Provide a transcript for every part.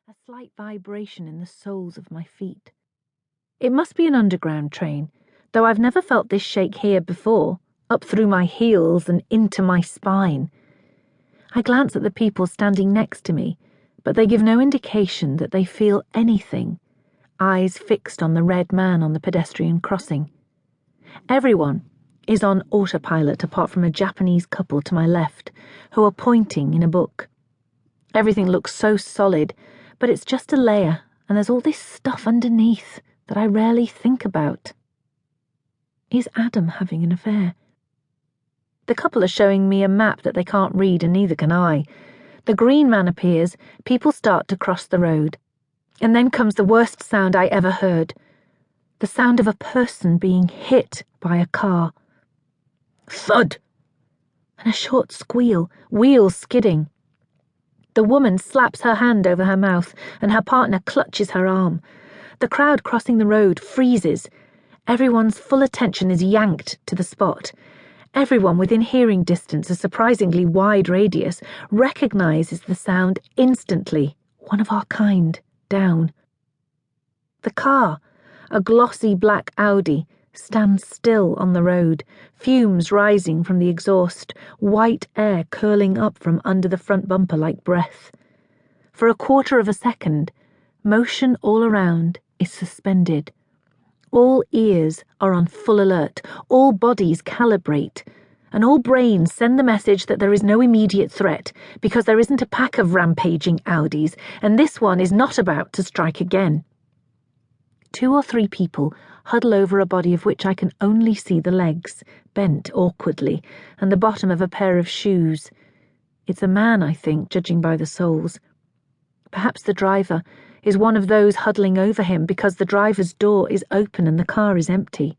a slight vibration in the soles of my feet. It must be an underground train, though I've never felt this shake here before, up through my heels and into my spine. I glance at the people standing next to me, but they give no indication that they feel anything, eyes fixed on the red man on the pedestrian crossing. Everyone is on autopilot apart from a Japanese couple to my left, who are pointing in a book. Everything looks so solid, but it's just a layer, and there's all this stuff underneath that I rarely think about. Is Adam having an affair? The couple are showing me a map that they can't read, and neither can I. The green man appears, people start to cross the road, and then comes the worst sound I ever heard. The sound of a person being hit by a car. Thud! And a short squeal, wheels skidding. The woman slaps her hand over her mouth, and her partner clutches her arm. The crowd crossing the road freezes. Everyone's full attention is yanked to the spot. Everyone within hearing distance, a surprisingly wide radius, recognizes the sound instantly. One of our kind, down. The car, a glossy black Audi, stands still on the road, fumes rising from the exhaust, white air curling up from under the front bumper like breath. For a quarter of a second, motion all around is suspended. All ears are on full alert, all bodies calibrate, and all brains send the message that there is no immediate threat because there isn't a pack of rampaging Audis, and this one is not about to strike again. 2 or 3 people huddle over a body of which I can only see the legs, bent awkwardly, and the bottom of a pair of shoes. It's a man, I think, judging by the soles. Perhaps the driver is one of those huddling over him because the driver's door is open and the car is empty.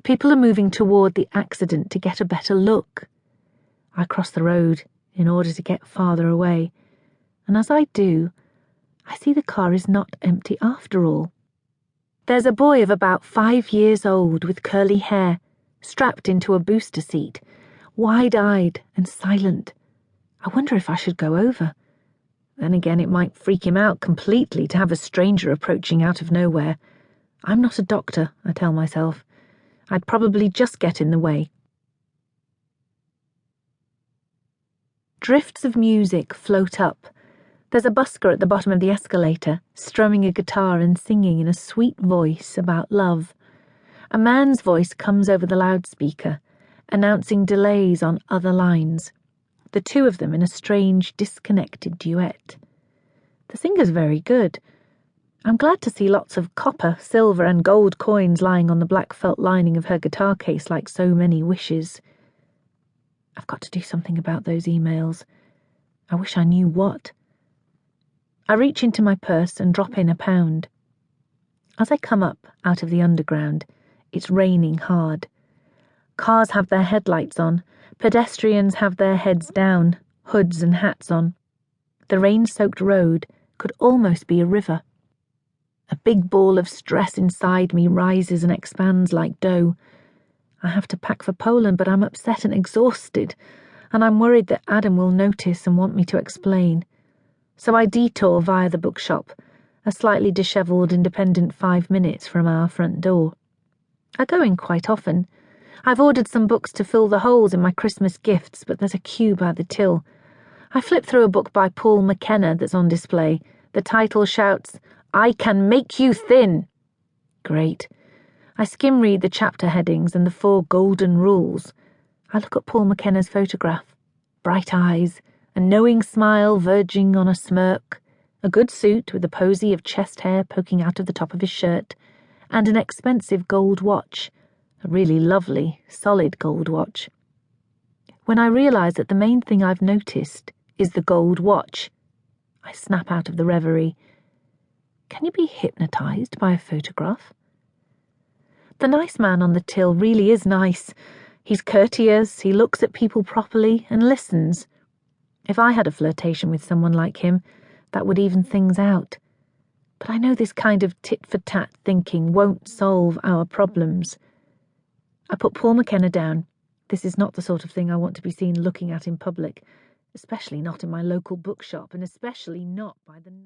People are moving toward the accident to get a better look. I cross the road in order to get farther away, and as I do, I see the car is not empty after all. There's a boy of about 5 years old with curly hair, strapped into a booster seat, wide-eyed and silent. I wonder if I should go over. Then again, it might freak him out completely to have a stranger approaching out of nowhere. I'm not a doctor, I tell myself. I'd probably just get in the way. Drifts of music float up. There's a busker at the bottom of the escalator, strumming a guitar and singing in a sweet voice about love. A man's voice comes over the loudspeaker, announcing delays on other lines. The 2 of them in a strange, disconnected duet. The singer's very good. I'm glad to see lots of copper, silver, and gold coins lying on the black felt lining of her guitar case like so many wishes. I've got to do something about those emails. I wish I knew what. I reach into my purse and drop in £1. As I come up out of the underground, it's raining hard. Cars have their headlights on, pedestrians have their heads down, hoods and hats on. The rain-soaked road could almost be a river. A big ball of stress inside me rises and expands like dough. I have to pack for Poland, but I'm upset and exhausted, and I'm worried that Adam will notice and want me to explain. So I detour via the bookshop, a slightly dishevelled independent 5 minutes from our front door. I go in quite often. I've ordered some books to fill the holes in my Christmas gifts, but there's a queue by the till. I flip through a book by Paul McKenna that's on display. The title shouts, "I can make you thin." Great. I skim read the chapter headings and the 4 golden rules. I look at Paul McKenna's photograph. Bright eyes, a knowing smile verging on a smirk, a good suit with a posy of chest hair poking out of the top of his shirt, and an expensive gold watch, a really lovely, solid gold watch. When I realise that the main thing I've noticed is the gold watch, I snap out of the reverie. Can you be hypnotised by a photograph? The nice man on the till really is nice. He's courteous, he looks at people properly and listens. If I had a flirtation with someone like him, that would even things out. But I know this kind of tit-for-tat thinking won't solve our problems. I put Paul McKenna down. This is not the sort of thing I want to be seen looking at in public, especially not in my local bookshop, and especially not by the